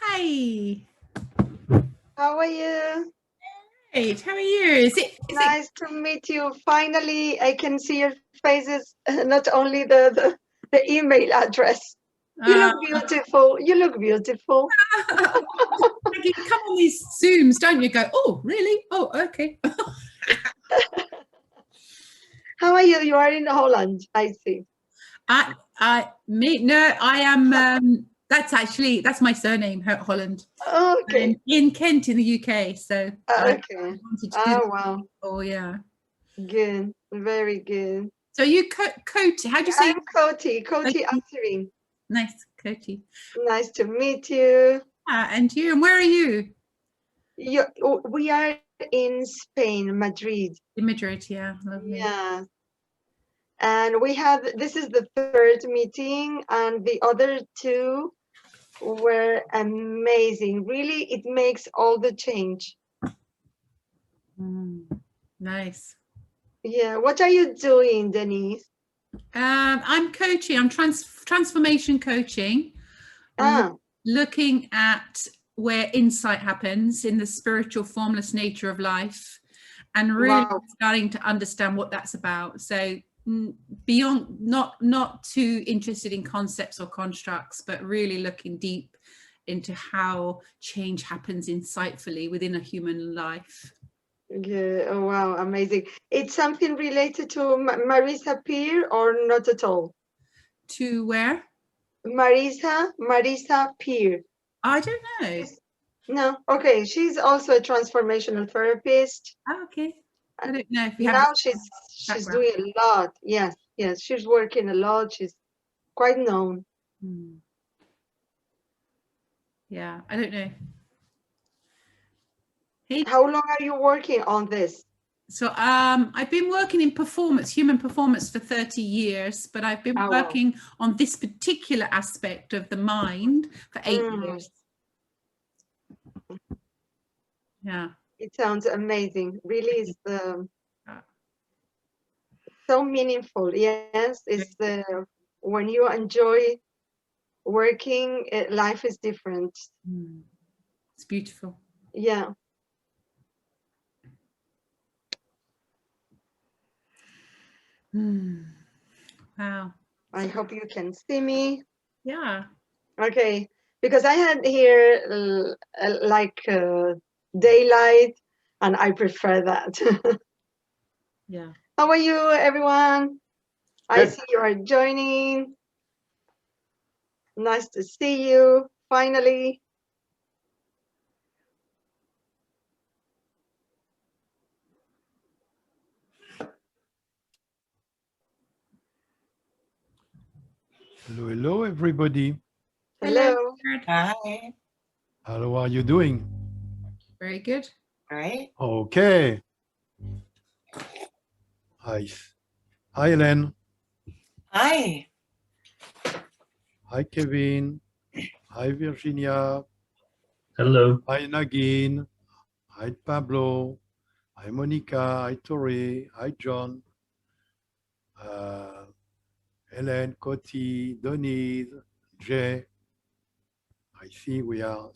Hi. How are you? Great. How are you? Is it Nice to meet you. Finally, I can see your faces, not only the email address. You look beautiful. You look beautiful. you come on these Zooms, don't you? Go, oh, really? Oh, okay. How are you? You are in Holland, I see. I am. That's my surname, Holland. Okay. I'm in Kent, in the UK. So okay. Wow. Oh yeah. Good. Very good. So you Coty? How do you say? I'm Coty answering. Nice, Coty. Nice to meet you. And you? And where are you? We are in Spain, Madrid. In Madrid, yeah. Lovely. Yeah. And this is the third meeting, and the other two were amazing. Really, it makes all the change. Nice. Yeah. What are you doing, Denise? I'm coaching. I'm transformation coaching. Looking at where insight happens in the spiritual formless nature of life, and really starting to understand what that's about. So beyond, not too interested in concepts or constructs, but really looking deep into how change happens insightfully within a human life. Yeah. Oh, wow. Amazing. It's something related to Marisa Peer, or not at all? To where? Marisa Peer. I don't know. No. Okay. She's also a transformational therapist. Okay. I don't know if now she's doing a lot. Yes. She's working a lot. She's quite known. Yeah, I don't know. How long are you working on this? So I've been working in human performance for 30 years, but I've been working on this particular aspect of the mind for 8 years. Yeah. It sounds amazing. Really is so meaningful. Yes, it's when you enjoy working, life is different. It's beautiful. Yeah. Wow. I hope you can see me. Yeah. Okay, because I had here like daylight, and I prefer that. Yeah. How are you, everyone? I see you are joining. Nice to see you, finally. Hello, everybody. Hello. Hi. How are you doing? Very good. Great. Okay. Hi, Helen. Hi. Hi, Kevin. Hi, Virginia. Hello. Hi, Nagin. Hi, Pablo. Hi, Monica. Hi, Tori. Hi, John. Helen, Coty, Denise, Jay. I see we have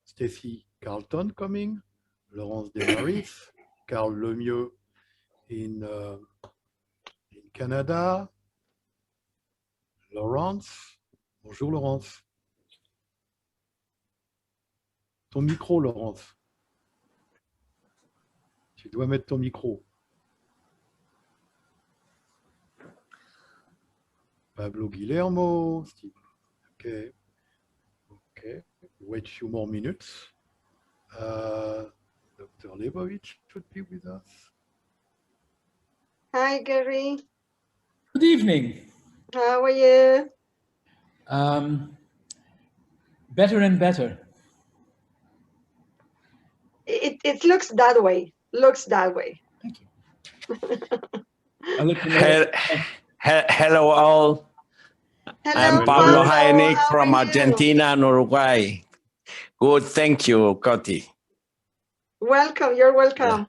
Stacy Carlton coming, Laurence Desmaris, Carl Lemieux in Canada, Laurence. Bonjour Laurence. Ton micro, Laurence. Tu dois mettre ton micro. Pablo Guillermo. Steve. Okay. Wait a few more minutes. Dr. Lebovich should be with us. Hi, Gary. Good evening. How are you? Better and better. It looks that way. Thank you. Hello all. Hello, I'm Pablo Heineck from Argentina and Uruguay. Good, thank you, Coty. Welcome, you're welcome.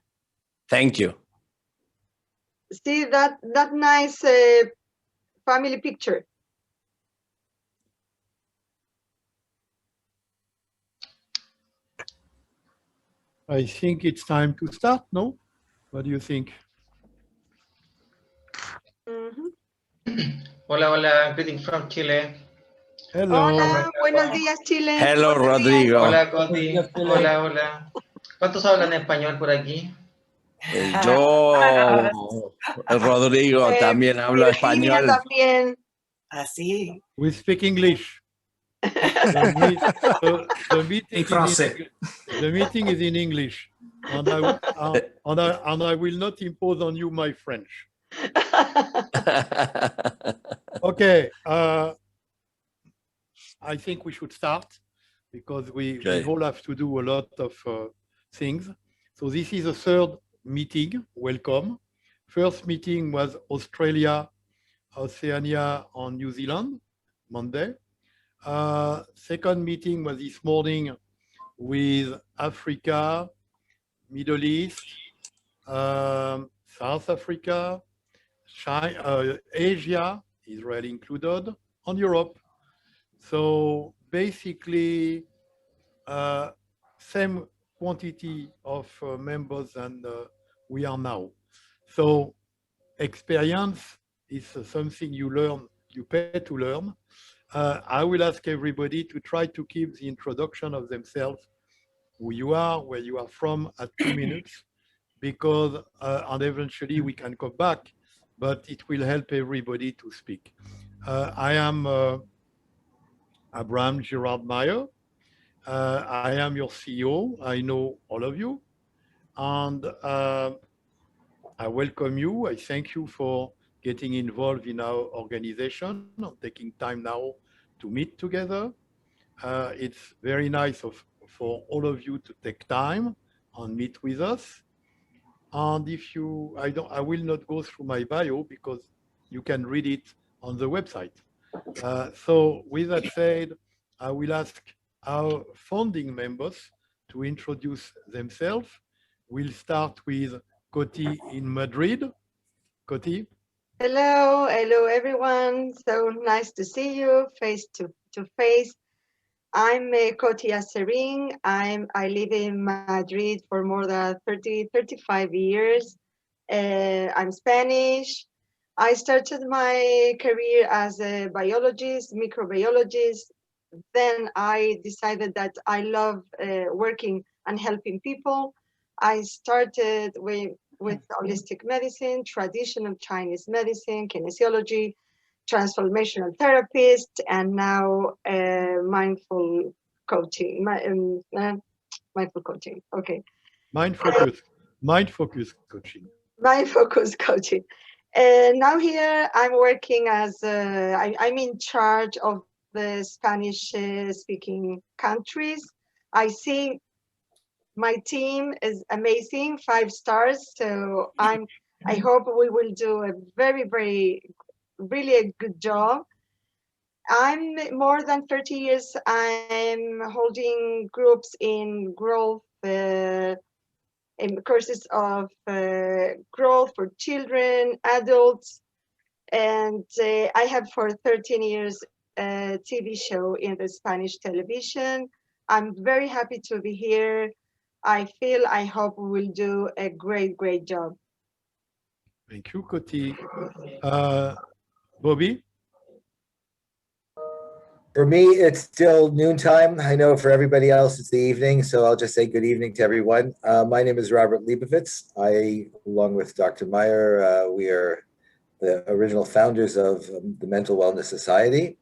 Thank you. See that nice family picture. I think it's time to start, no? What do you think? Hola, hola, greetings from Chile. Hello. Hola, buenos días, Chile. Hello, Buenos días. Rodrigo. Hola, Coti. Hola, hola. ¿Cuántos hablan español por aquí? Yo, Rodrigo, también hablo Virginia español. también. Así. We speak English. The meeting is in English, and I will not impose on you my French. Okay, I think we should start because we all have to do a lot of things. So this is the third meeting. Welcome. First meeting was Australia, Oceania, and New Zealand, Monday. Second meeting was this morning with Africa, Middle East, South Africa, China, Asia, Israel included, and Europe. So basically, same quantity of members than we are now. So experience is something you learn, you pay to learn. I will ask everybody to try to keep the introduction of themselves, who you are, where you are from, at 2 minutes, because, and eventually we can come back, but it will help everybody to speak. I am Abraham Gerard Meyer. I am your CEO. I know all of you. And I welcome you. I thank you for getting involved in our organization and taking time now to meet together. It's very nice for all of you to take time and meet with us. And if you, I will not go through my bio because you can read it on the website. So with that said, I will ask our founding members to introduce themselves. We'll start with Coti in Madrid. Coti. Hello, hello everyone. So nice to see you face to face. I'm Coti Aserin. I live in Madrid for more than 35 years. I'm Spanish. I started my career as a biologist, microbiologist. Then I decided that I love working and helping people. I started with holistic medicine, traditional Chinese medicine, kinesiology, transformational therapist, and now mindful coaching. Mindful coaching. Okay. Mind focus coaching. Mind focus coaching. And now here I'm working as I'm in charge of the Spanish speaking countries. I see my team is amazing, 5 stars. So I hope we will do a very, really a good job. I'm more than 30 years. I'm holding groups in growth, in courses of growth for children, adults, and I have for 13 years a TV show in the Spanish television. I'm very happy to be here. I hope we will do a great job. Thank you, Coti. Bobby? For me, it's still noontime. I know for everybody else, it's the evening, so I'll just say good evening to everyone. My name is Robert Leibovitz. I, along with Dr. Meyer, we are the original founders of the Mental Wellness Society.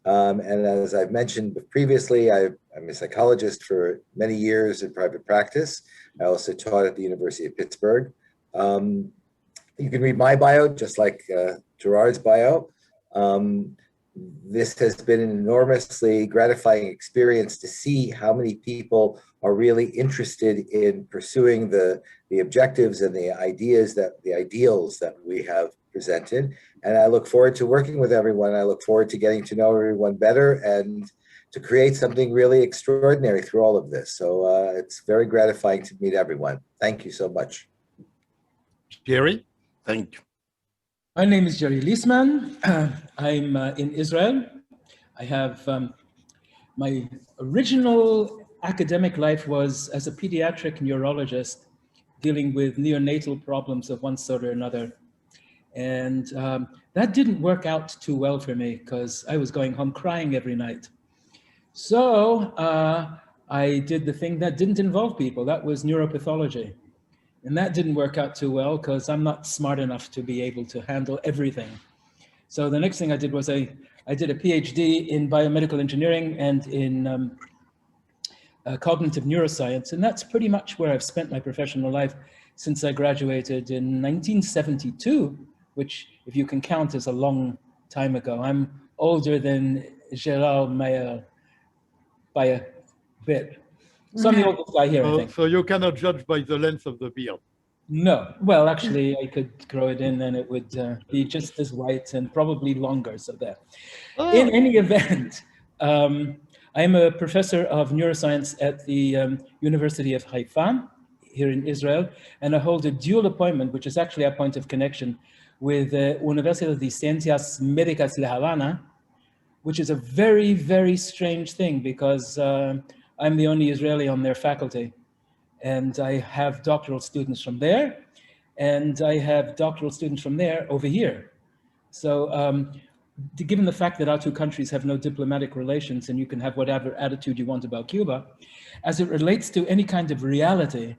And as I've mentioned previously, I'm a psychologist for many years in private practice. I also taught at the University of Pittsburgh. You can read my bio, just like Gerard's bio. This has been an enormously gratifying experience to see how many people are really interested in pursuing the objectives and the ideals that we have presented. And I look forward to working with everyone. I look forward to getting to know everyone better and to create something really extraordinary through all of this. So it's very gratifying to meet everyone. Thank you so much. Jerry? Thank you. My name is Jerry Liesman. I'm in Israel. I have my original academic life was as a pediatric neurologist dealing with neonatal problems of one sort or another. And that didn't work out too well for me because I was going home crying every night. So I did the thing that didn't involve people. That was neuropathology. And that didn't work out too well because I'm not smart enough to be able to handle everything. So the next thing I did was I did a PhD in biomedical engineering and in cognitive neuroscience. And that's pretty much where I've spent my professional life since I graduated in 1972, which, if you can count, is a long time ago. I'm older than Gérard Mayer by a bit. So I'm the oldest guy here, I think. So you cannot judge by the length of the beard. No, well, actually, I could grow it in and it would be just as white and probably longer, so there. Oh. In any event, I'm a professor of neuroscience at the University of Haifa here in Israel, and I hold a dual appointment, which is actually a point of connection with Universidad de Ciencias Médicas La Habana, which is a very, very strange thing because I'm the only Israeli on their faculty. And I have doctoral students from there, and I have doctoral students from there over here. So given the fact that our two countries have no diplomatic relations and you can have whatever attitude you want about Cuba, as it relates to any kind of reality,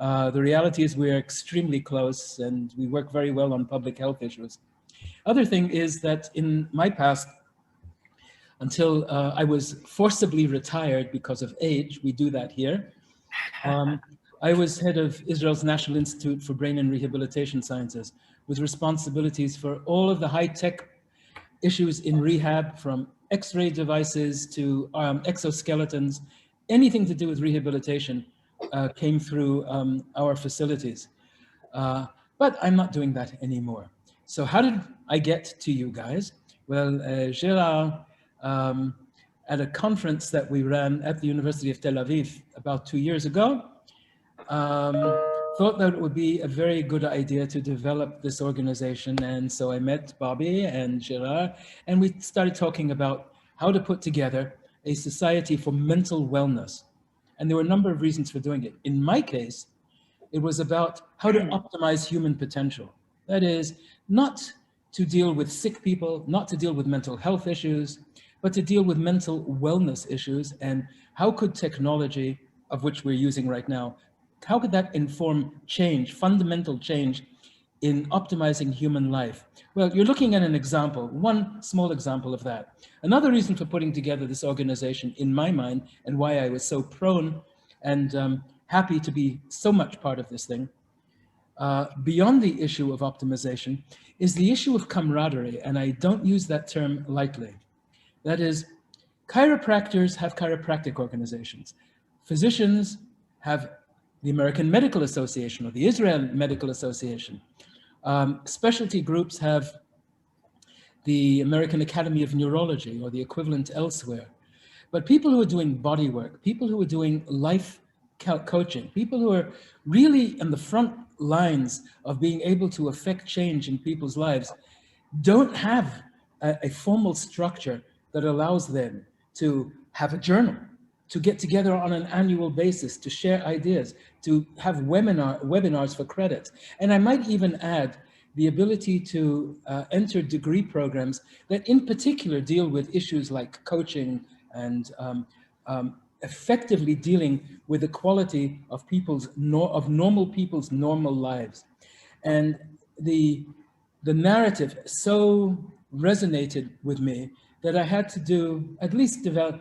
the reality is we're extremely close and we work very well on public health issues. Other thing is that in my past, until I was forcibly retired because of age, we do that here, I was head of Israel's National Institute for Brain and Rehabilitation Sciences with responsibilities for all of the high-tech issues in rehab, from X-ray devices to exoskeletons. Anything to do with rehabilitation came through our facilities. But I'm not doing that anymore. So how did I get to you guys? Well, Gérard, at a conference that we ran at the University of Tel Aviv about 2 years ago, thought that it would be a very good idea to develop this organization. And so I met Bobby and Gérard, and we started talking about how to put together a society for mental wellness. And there were a number of reasons for doing it. In my case, it was about how to optimize human potential. That is, not to deal with sick people, not to deal with mental health issues, but to deal with mental wellness issues. And how could technology, of which we're using right now, how could that inform change, fundamental change in optimizing human life? Well, you're looking at an example, one small example of that. Another reason for putting together this organization, in my mind, and why I was so prone and happy to be so much part of this thing, beyond the issue of optimization, is the issue of camaraderie, and I don't use that term lightly. That is, chiropractors have chiropractic organizations. Physicians have the American Medical Association or the Israel Medical Association. Specialty groups have the American Academy of Neurology or the equivalent elsewhere. But people who are doing body work, people who are doing life coaching, people who are really in the front lines of being able to affect change in people's lives, don't have a formal structure that allows them to have a journal, to get together on an annual basis, to share ideas, to have webinars for credits. And I might even add the ability to enter degree programs that in particular deal with issues like coaching and effectively dealing with the quality of normal people's normal lives. And the narrative so resonated with me that I had to at least devote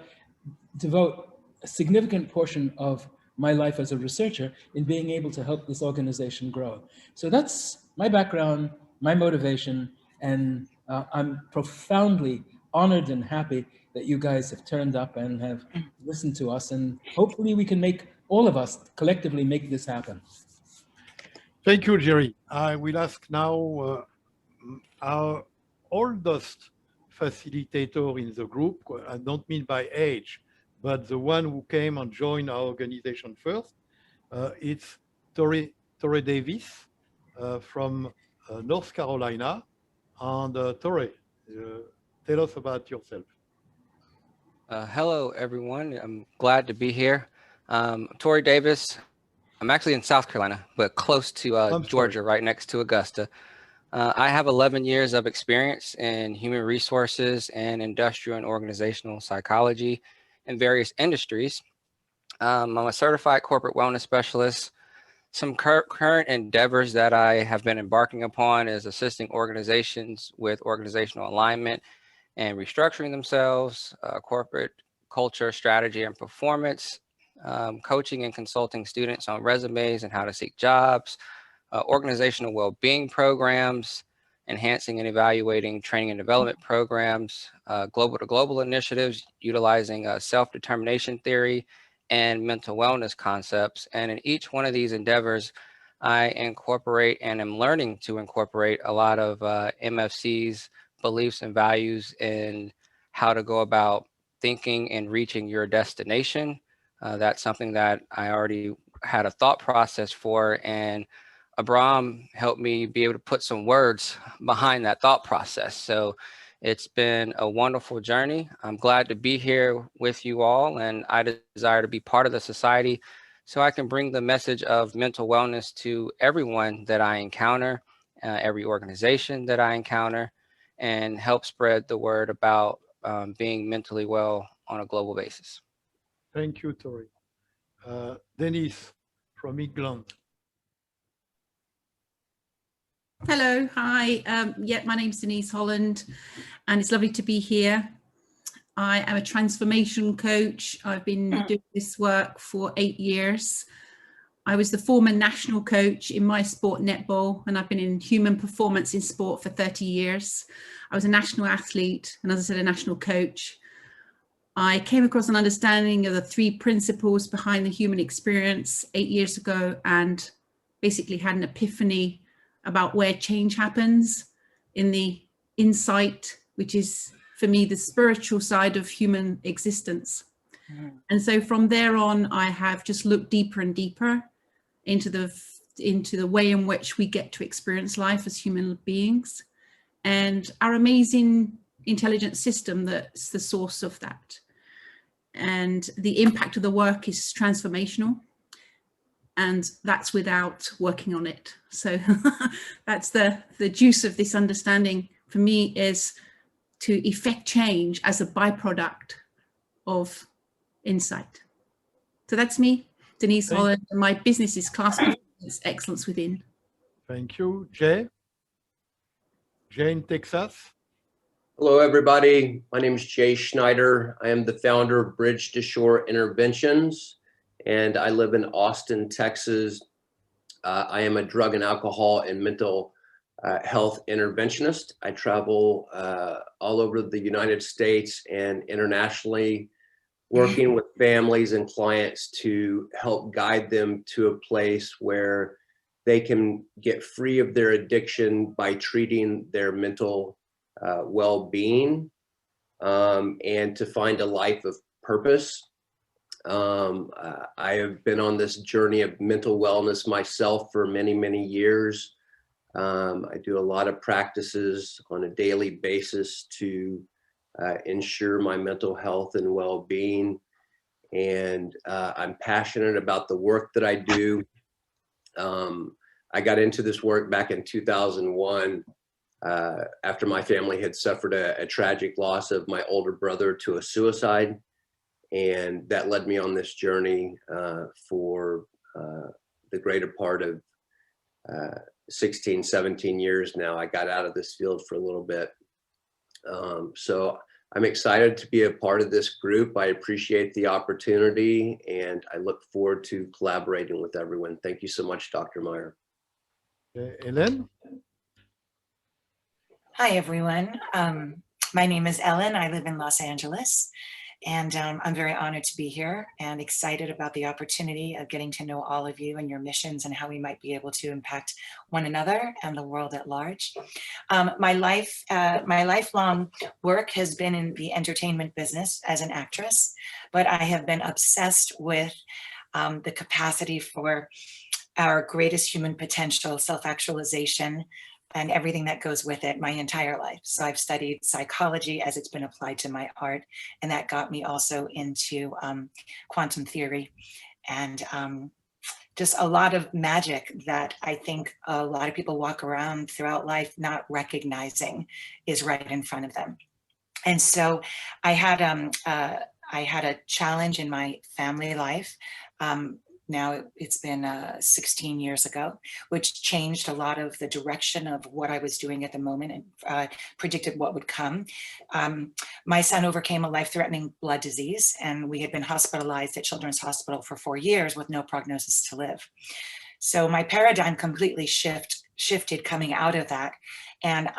a significant portion of my life as a researcher in being able to help this organization grow. So that's my background, my motivation, and I'm profoundly honored and happy that you guys have turned up and have listened to us, and hopefully we can make, all of us collectively, make this happen. Thank you, Jerry. I will ask now our oldest facilitator in the group. I don't mean by age, but the one who came and joined our organization first. It's Torrey Davis from North Carolina. And Torrey, tell us about yourself. Hello, everyone. I'm glad to be here. Tori Davis. I'm actually in South Carolina, but close to Georgia, right next to Augusta. I have 11 years of experience in human resources and industrial and organizational psychology in various industries. I'm a certified corporate wellness specialist. Some current endeavors that I have been embarking upon is assisting organizations with organizational alignment and restructuring themselves, corporate culture, strategy, and performance, coaching and consulting students on resumes and how to seek jobs, organizational well-being programs, enhancing and evaluating training and development programs, global to global initiatives, utilizing self-determination theory and mental wellness concepts. And in each one of these endeavors, I incorporate and am learning to incorporate a lot of MFC's beliefs and values in how to go about thinking and reaching your destination. That's something that I already had a thought process for, and Abram helped me be able to put some words behind that thought process. So it's been a wonderful journey. I'm glad to be here with you all, and I desire to be part of the society so I can bring the message of mental wellness to everyone that I encounter, every organization that I encounter, and help spread the word about being mentally well on a global basis. Thank you, Tori. Denise from England. Hello, hi. My name's Denise Holland, and it's lovely to be here. I am a transformation coach. I've been doing this work for 8 years. I was the former national coach in my sport, netball, and I've been in human performance in sport for 30 years. I was a national athlete, and as I said, a national coach. I came across an understanding of the 3 principles behind the human experience 8 years ago, and basically had an epiphany about where change happens in the insight, which is for me the spiritual side of human existence. And so from there on, I have just looked deeper and deeper into the way in which we get to experience life as human beings, and our amazing intelligent system that's the source of that. And the impact of the work is transformational, and that's without working on it. So that's the juice of this understanding for me, is to effect change as a byproduct of insight. So that's me, Denise Holland, and my business is Class Performance Excellence Within. Thank you. Jay? Jay in Texas. Hello, everybody. My name is Jay Schneider. I am the founder of Bridge to Shore Interventions, and I live in Austin, Texas. I am a drug and alcohol and mental health interventionist. I travel all over the United States and internationally, working with families and clients to help guide them to a place where they can get free of their addiction by treating their mental well-being, and to find a life of purpose. I have been on this journey of mental wellness myself for many, many years. I do a lot of practices on a daily basis to ensure my mental health and well-being. And I'm passionate about the work that I do. I got into this work back in 2001 after my family had suffered a tragic loss of my older brother to a suicide. And that led me on this journey for the greater part of 16, 17 years now. I got out of this field for a little bit. So I'm excited to be a part of this group. I appreciate the opportunity, and I look forward to collaborating with everyone. Thank you so much, Dr. Meyer. Ellen? Hi, everyone. My name is Ellen. I live in Los Angeles, and I'm very honored to be here and excited about the opportunity of getting to know all of you and your missions and how we might be able to impact one another and the world at large. My lifelong work has been in the entertainment business as an actress, but I have been obsessed with the capacity for our greatest human potential, self-actualization, and everything that goes with it my entire life. So I've studied psychology as it's been applied to my art, and that got me also into quantum theory and just a lot of magic that I think a lot of people walk around throughout life not recognizing is right in front of them. And so I had a challenge in my family life. Now it's been 16 years ago, which changed a lot of the direction of what I was doing at the moment and predicted what would come. My son overcame a life-threatening blood disease, and we had been hospitalized at Children's Hospital for 4 years with no prognosis to live. So my paradigm completely shifted coming out of that. And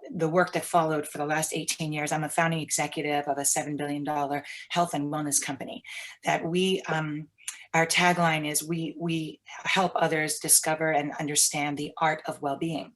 the work that followed for the last 18 years, I'm a founding executive of a $7 billion health and wellness company that our tagline is we help others discover and understand the art of well-being.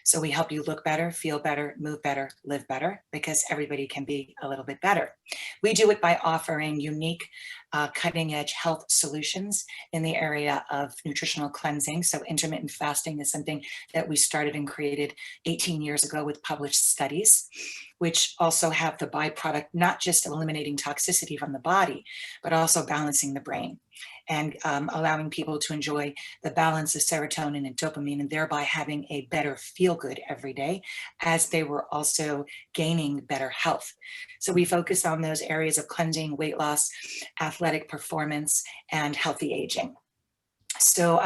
So we help you look better, feel better, move better, live better, because everybody can be a little bit better. We do it by offering unique cutting-edge health solutions in the area of nutritional cleansing. So intermittent fasting is something that we started and created 18 years ago with published studies, which also have the byproduct, not just eliminating toxicity from the body, but also balancing the brain and allowing people to enjoy the balance of serotonin and dopamine, and thereby having a better feel good every day as they were also gaining better health. So we focus on those areas of cleansing, weight loss, athletic performance, and healthy aging. So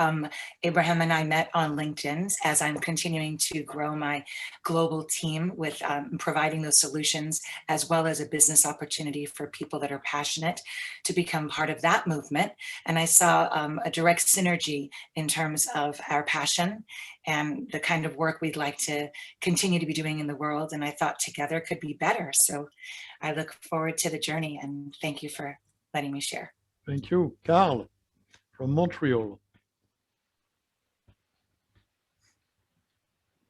Abraham and I met on LinkedIn as I'm continuing to grow my global team with providing those solutions, as well as a business opportunity for people that are passionate to become part of that movement. And I saw a direct synergy in terms of our passion and the kind of work we'd like to continue to be doing in the world. And I thought together could be better. So I look forward to the journey, and thank you for letting me share. Thank you. Carl from Montreal.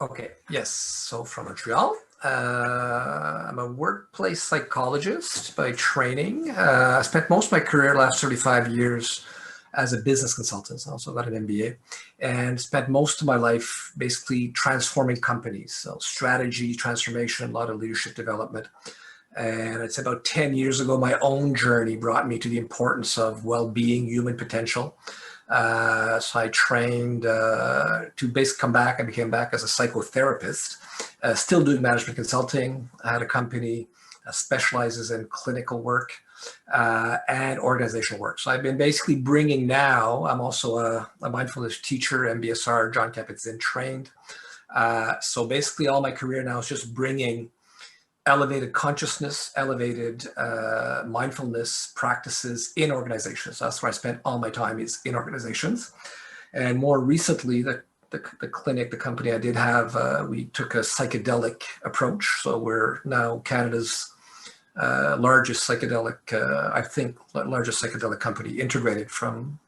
Okay, yes, so from Montreal. I'm a workplace psychologist by training. I spent most of my career, last 35 years, as a business consultant. I also got an MBA, and spent most of my life basically transforming companies. So strategy, transformation, a lot of leadership development. And it's about 10 years ago, my own journey brought me to the importance of well-being, human potential. So I trained to basically come back. I became back as a psychotherapist, still doing management consulting. I had a company that specializes in clinical work and organizational work. So I've been basically bringing now, I'm also a mindfulness teacher, MBSR, John Kabat-Zinn trained. So basically all my career now is just bringing elevated consciousness, elevated mindfulness practices in organizations. That's where I spent all my time, is in organizations. And more recently, the clinic, the company I did have, we took a psychedelic approach. So we're now Canada's largest psychedelic, I think, largest psychedelic company, integrated from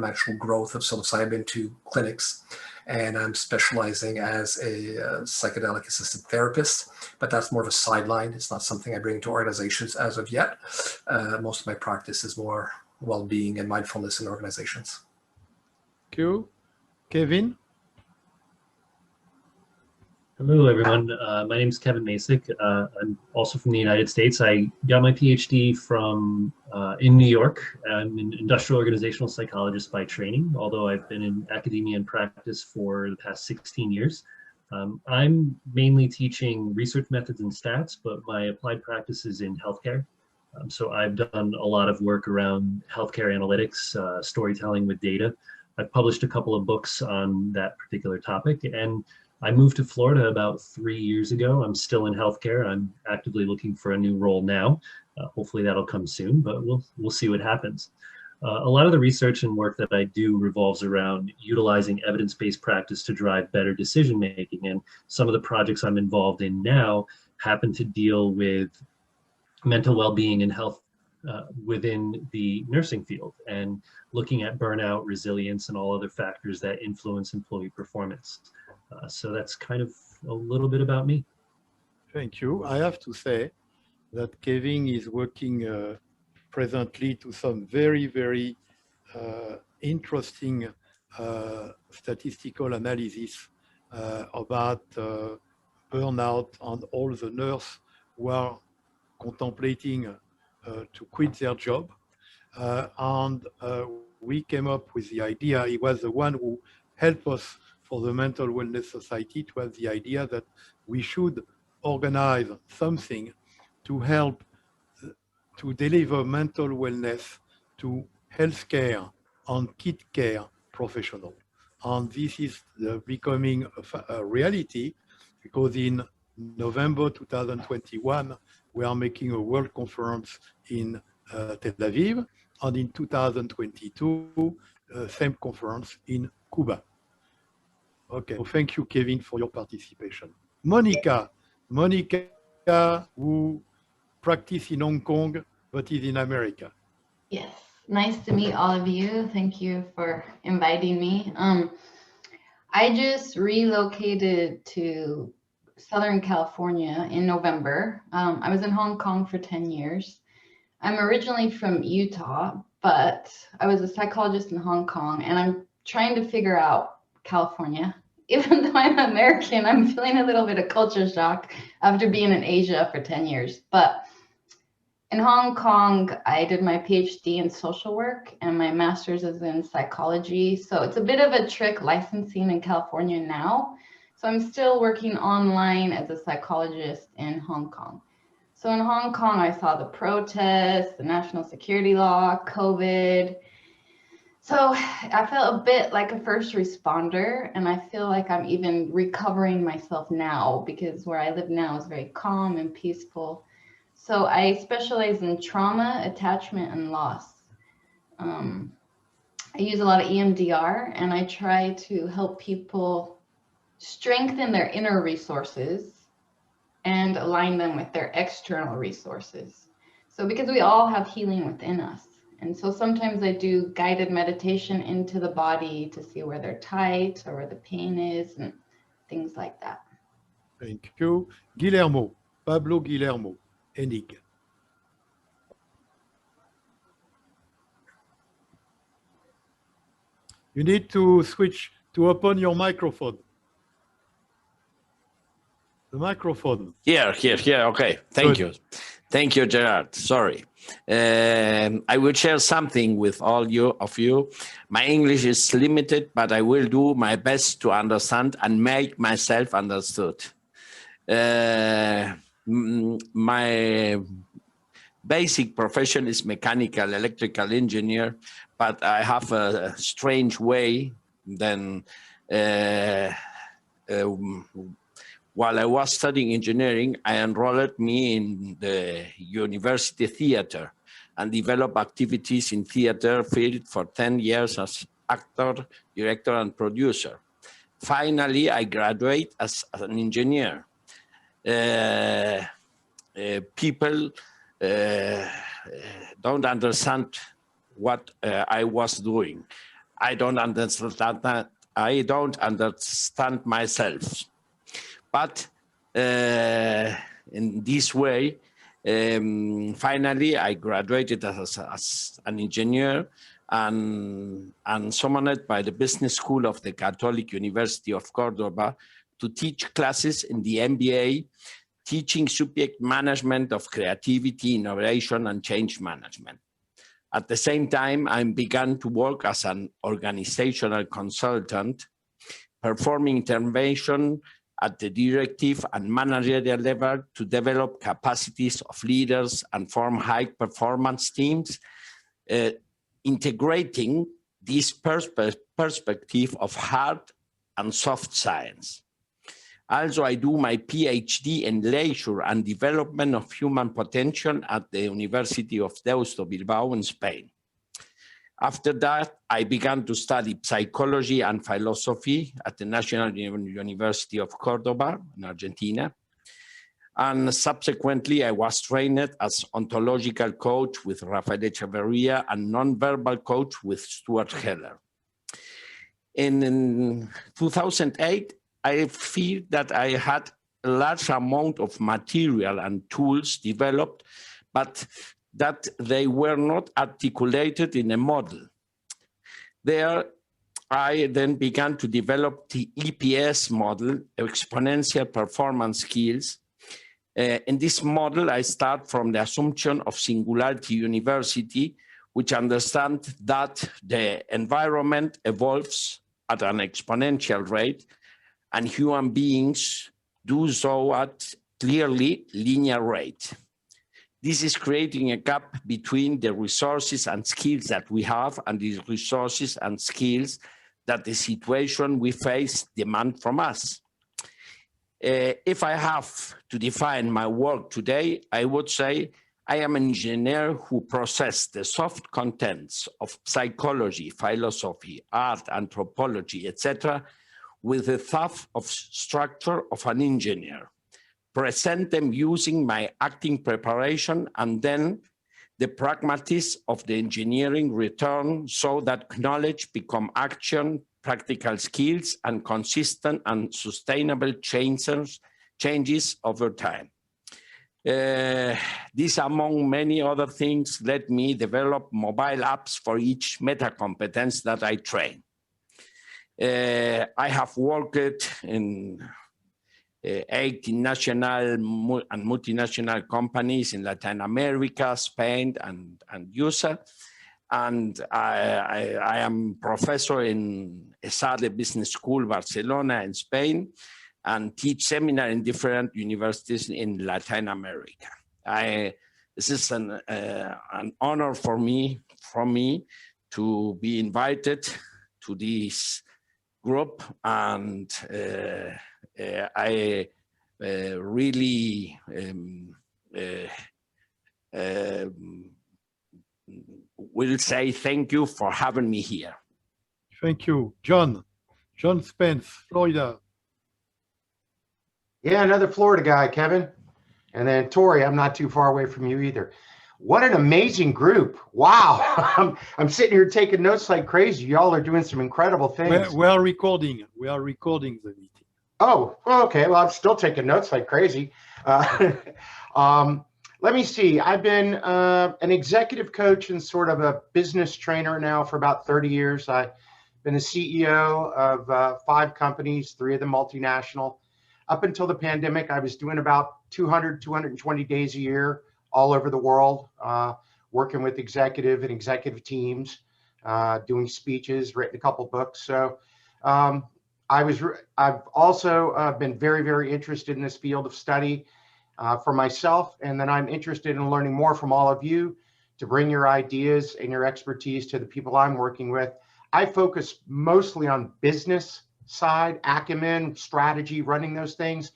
actual growth of psilocybin to clinics. And I'm specializing as a psychedelic assisted therapist, but that's more of a sideline. It's not something I bring to organizations as of yet. Most of my practice is more well-being and mindfulness in organizations. Thank you. Kevin? Hello, everyone. My name is Kevin Masick. I'm also from the United States. I got my PhD from in New York. I'm an industrial organizational psychologist by training, although I've been in academia and practice for the past 16 years. I'm mainly teaching research methods and stats, but my applied practice is in healthcare. So I've done a lot of work around healthcare analytics, storytelling with data. I've published a couple of books on that particular topic, and I moved to Florida about 3 years ago. I'm still in healthcare. I'm actively looking for a new role now. Hopefully that'll come soon, but we'll see what happens. A lot of the research and work that I do revolves around utilizing evidence-based practice to drive better decision-making. And some of the projects I'm involved in now happen to deal with mental well-being and health within the nursing field, and looking at burnout, resilience, and all other factors that influence employee performance. So that's kind of a little bit about me. Thank you. I have to say that Kevin is working presently to some very, very interesting statistical analysis about burnout and all the nurses who are contemplating to quit their job. We came up with the idea. He was the one who helped us for the Mental Wellness Society to have the idea that we should organize something to help to deliver mental wellness to healthcare and kid care professionals. And this is becoming a reality, because in November 2021, we are making a world conference in Tel Aviv, and in 2022, same conference in Cuba. Okay, so thank you, Kevin, for your participation. Monica, who practice in Hong Kong, but is in America. Yes, nice to meet all of you. Thank you for inviting me. I just relocated to Southern California in November. I was in Hong Kong for 10 years. I'm originally from Utah, but I was a psychologist in Hong Kong, and I'm trying to figure out California. Even though I'm American, I'm feeling a little bit of culture shock after being in Asia for 10 years. But in Hong Kong, I did my PhD in social work and my master's is in psychology. So it's a bit of a trick licensing in California now. So I'm still working online as a psychologist in Hong Kong. So in Hong Kong, I saw the protests, the national security law, COVID. So I felt a bit like a first responder, and I feel like I'm even recovering myself now, because where I live now is very calm and peaceful. So I specialize in trauma, attachment, and loss. I use a lot of EMDR, and I try to help people strengthen their inner resources and align them with their external resources. So because we all have healing within us. And so sometimes I do guided meditation into the body to see where they're tight or where the pain is and things like that. Thank you. Guillermo, Pablo Guillermo, Enig. You need to switch to open your microphone. The microphone. Here. Okay. Thank you. Thank you, Gerard. Sorry. I will share something with all of you. My English is limited, but I will do my best to understand and make myself understood. My basic profession is mechanical, electrical engineer, but I have a strange way then while I was studying engineering, I enrolled me in the university theater and developed activities in theater field for 10 years as actor, director, and producer. Finally, I graduated as an engineer. People don't understand what I was doing. I don't understand that. I don't understand myself. But in this way, finally, I graduated as an engineer and summoned by the Business School of the Catholic University of Cordoba to teach classes in the MBA, teaching subject management of creativity, innovation, and change management. At the same time, I began to work as an organizational consultant, performing intervention at the directive and managerial level to develop capacities of leaders and form high-performance teams, integrating this perspective of hard and soft science. Also, I do my PhD in leisure and development of human potential at the University of Deusto, Bilbao in Spain. After that, I began to study psychology and philosophy at the National University of Cordoba in Argentina. And subsequently, I was trained as ontological coach with Rafael Echeverria and nonverbal coach with Stuart Heller. In 2008, I feel that I had a large amount of material and tools developed, but that they were not articulated in a model. There, I then began to develop the EPS model, exponential performance skills. In this model, I start from the assumption of singularity university, which understands that the environment evolves at an exponential rate, and human beings do so at clearly linear rate. This is creating a gap between the resources and skills that we have and the resources and skills that the situation we face demand from us. If I have to define my work today, I would say I am an engineer who processes the soft contents of psychology, philosophy, art, anthropology, etc., with the thought of structure of an engineer, present them using my acting preparation, and then the pragmatism of the engineering return so that knowledge become action, practical skills, and consistent and sustainable changes over time. This, among many other things, let me develop mobile apps for each meta competence that I train. I have worked in 8 national and multinational companies in Latin America, Spain, and USA. And I am professor in ESADE Business School, Barcelona in Spain, and teach seminars in different universities in Latin America. This is an honor for me to be invited to this group, and I really will say thank you for having me here. Thank you. John Spence, Florida. Yeah, another Florida guy, Kevin. And then Tori, I'm not too far away from you either. What an amazing group. Wow. I'm sitting here taking notes like crazy. Y'all are doing some incredible things. We are recording. We are recording the meeting. Oh, okay. Well, I'm still taking notes like crazy. Let me see. I've been an executive coach and sort of a business trainer now for about 30 years. I've been the CEO of 5 companies, 3 of them multinational. Up until the pandemic, I was doing about 220 days a year all over the world, working with executive teams, doing speeches, written a couple books. So I've also been very, very interested in this field of study for myself. And then I'm interested in learning more from all of you to bring your ideas and your expertise to the people I'm working with. I focus mostly on business side, acumen, strategy, running those things.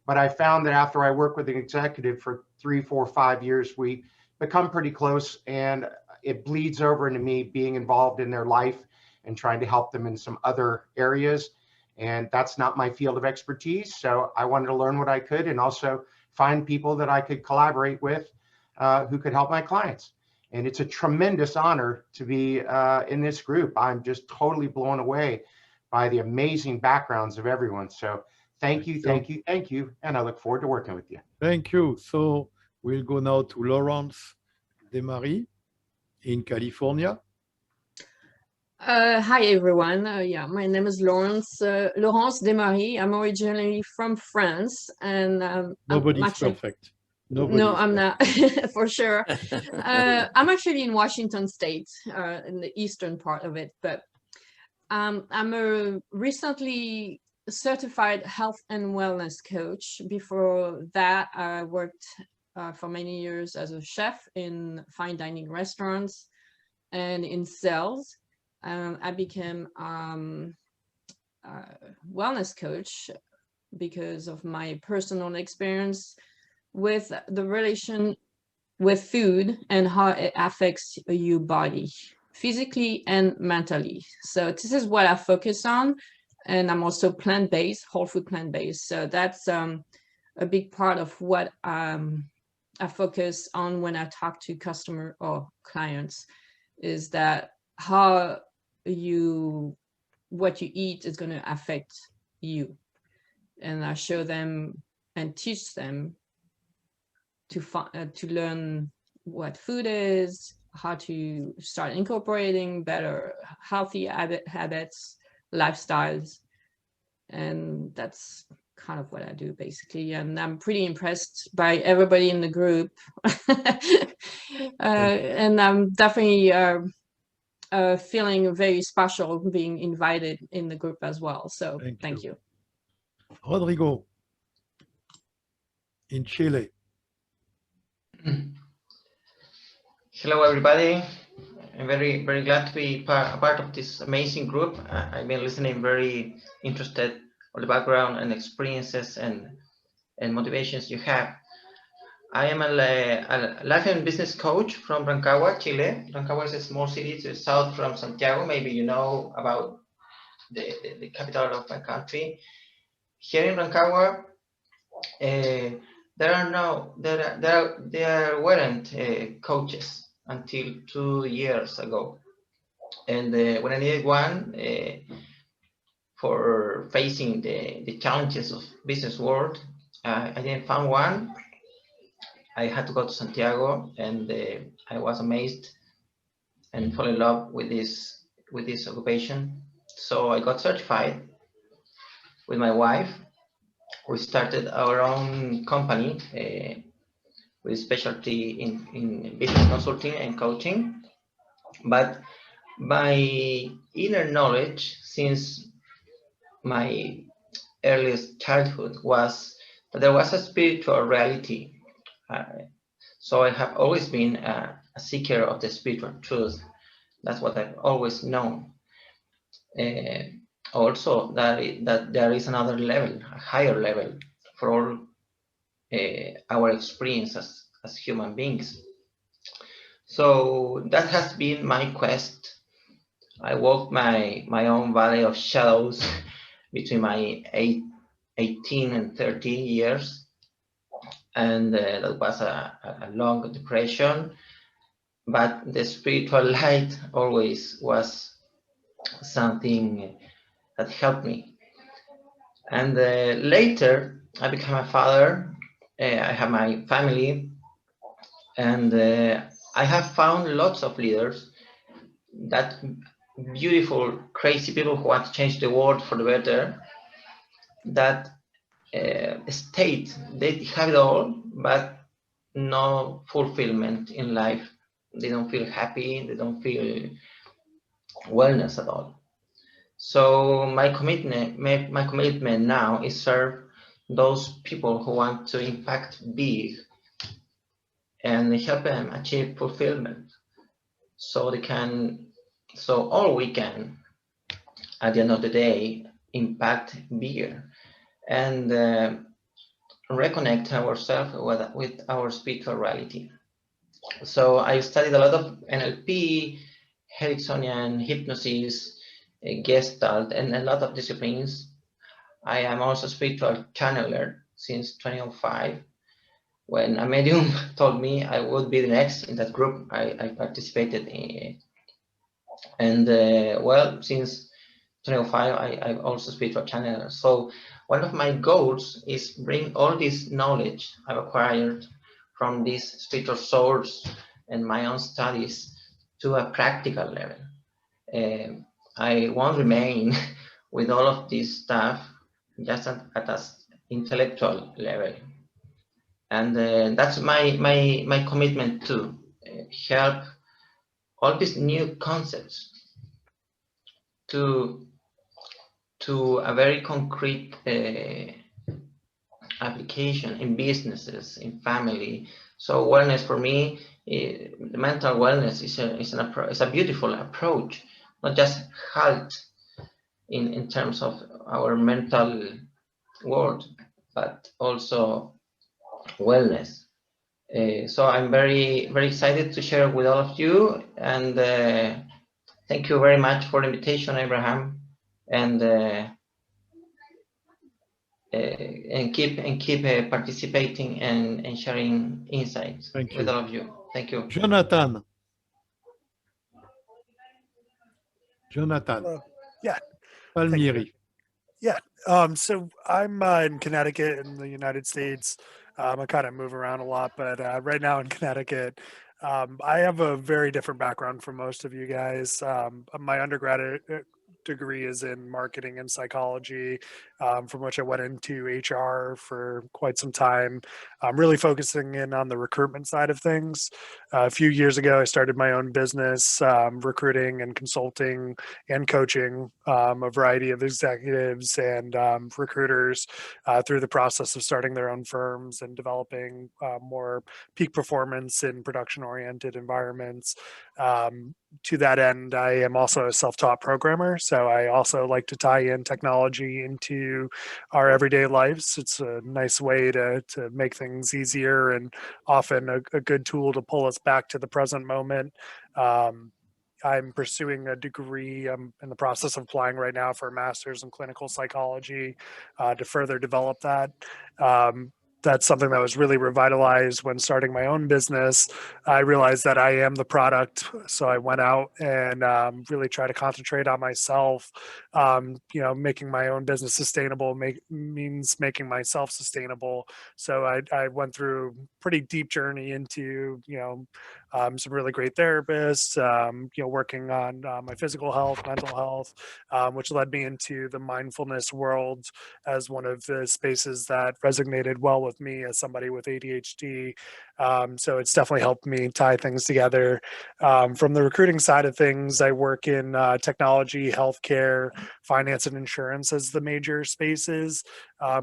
But I found that after I work with an executive for 3, 4, 5 years, we become pretty close, and it bleeds over into me being involved in their life and trying to help them in some other areas. And that's not my field of expertise. So I wanted to learn what I could and also find people that I could collaborate with who could help my clients. And it's a tremendous honor to be in this group. I'm just totally blown away by the amazing backgrounds of everyone. So thank you. And I look forward to working with you. Thank you. So we'll go now to Laurence Desmarais in California. Hi, everyone. Yeah, my name is Laurence Desmarais. I'm originally from France. And nobody's perfect. No, I'm not, for sure. I'm actually in Washington State, in the eastern part of it. But I'm a recently certified health and wellness coach. Before that, I worked for many years as a chef in fine dining restaurants and in sales. I became a wellness coach because of my personal experience with the relation with food and how it affects your body, physically and mentally. So this is what I focus on. And I'm also plant-based, whole food plant-based. So that's a big part of what I focus on when I talk to customer or clients, is that how what you eat is going to affect you. And I show them and teach them to learn what food is, how to start incorporating better healthy habits, lifestyles. And that's kind of what I do basically. And I'm pretty impressed by everybody in the group. And I'm definitely feeling very special being invited in the group as well. So thank you. Rodrigo, in Chile. Hello, everybody. I'm very, very glad to be a part of this amazing group. I've been listening, very interested on the background and experiences and motivations you have. I am a life and business coach from Rancagua, Chile. Rancagua is a small city to the south from Santiago. Maybe you know about the capital of my country. Here in Rancagua, there weren't coaches until 2 years ago, and when I needed one for facing the challenges of business world, I didn't find one. I had to go to Santiago, and I was amazed and fall in love with this occupation. So I got certified with my wife. We started our own company with specialty in business consulting and coaching. But my inner knowledge since my earliest childhood was that there was a spiritual reality. So I have always been a seeker of the spiritual truth. That's what I've always known. Also, that there is another level, a higher level for all our experience as human beings. So that has been my quest. I walked my own valley of shadows between my 18 and 30 years. And that was a long depression. But the spiritual light always was something that helped me. And later, I became a father. I have my family. And I have found lots of leaders, that beautiful, crazy people who want to change the world for the better, that state they have it all, but no fulfillment in life. They don't feel happy, they don't feel wellness at all. So my commitment now is serve those people who want to impact big and help them achieve fulfillment, so all we can at the end of the day impact bigger and reconnect ourselves with our spiritual reality. So I studied a lot of NLP, Ericksonian hypnosis, Gestalt, and a lot of disciplines. I am also a spiritual channeler since 2005. When a medium told me I would be the next in that group, I participated in. And well, since 2005, I'm also a spiritual channeler. So one of my goals is bring all this knowledge I've acquired from this spiritual source and my own studies to a practical level. I won't remain with all of this stuff just at an intellectual level. And that's my commitment to help all these new concepts to a very concrete application in businesses, in family. So wellness for me, the mental wellness is a beautiful approach, not just health in terms of our mental world, but also wellness. So I'm very, very excited to share with all of you, and thank you very much for the invitation, Abraham, and keep participating and sharing insights with all of you. Thank you. Jonathan. Hello. Yeah. Palmieri. Yeah. So I'm in Connecticut in the United States. I kind of move around a lot, but right now in Connecticut, I have a very different background from most of you guys. My undergraduate degree is in marketing and psychology, from which I went into HR for quite some time. I'm really focusing in on the recruitment side of things. A few years ago, I started my own business, recruiting and consulting and coaching a variety of executives and recruiters through the process of starting their own firms and developing more peak performance in production-oriented environments. To that end, I am also a self-taught programmer, so I also like to tie in technology into our everyday lives. It's a nice way to make things easier and often a good tool to pull us back to the present moment. I'm pursuing a degree. I'm in the process of applying right now for a master's in clinical psychology to further develop that. That's something that was really revitalized when starting my own business. I realized that I am the product. So I went out and really try to concentrate on myself. Making my own business sustainable means making myself sustainable. So I went through a pretty deep journey into, some really great therapists, working on my physical health, mental health, which led me into the mindfulness world as one of the spaces that resonated well with me as somebody with ADHD. So it's definitely helped me tie things together. From the recruiting side of things, I work in technology, healthcare, finance, and insurance as the major spaces.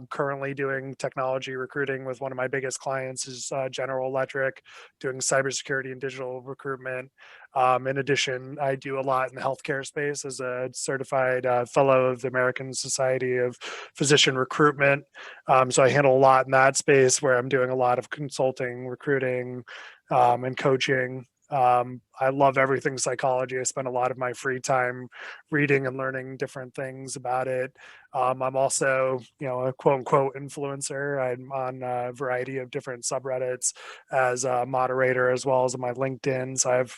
Currently doing technology recruiting with one of my biggest clients is General Electric, doing cybersecurity and digital recruitment. In addition, I do a lot in the healthcare space as a certified fellow of the American Society of Physician Recruitment. So I handle a lot in that space where I'm doing a lot of consulting, recruiting, and coaching. I love everything psychology. I spend a lot of my free time reading and learning different things about it. I'm also, a quote unquote influencer. I'm on a variety of different subreddits as a moderator, as well as on my LinkedIn. So I have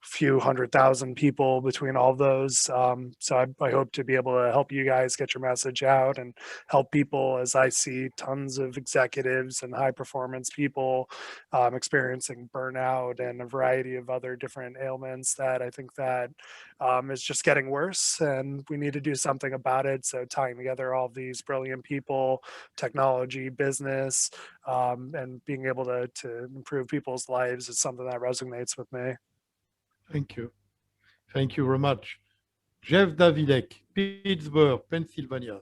few 100,000 people between all of those. So I hope to be able to help you guys get your message out and help people, as I see tons of executives and high performance people experiencing burnout and a variety of other different ailments that I think that is just getting worse, and we need to do something about it. So tying together all of these brilliant people, technology, business, and being able to improve people's lives is something that resonates with me. Thank you. Thank you very much. Jeff Davidek, Pittsburgh, Pennsylvania.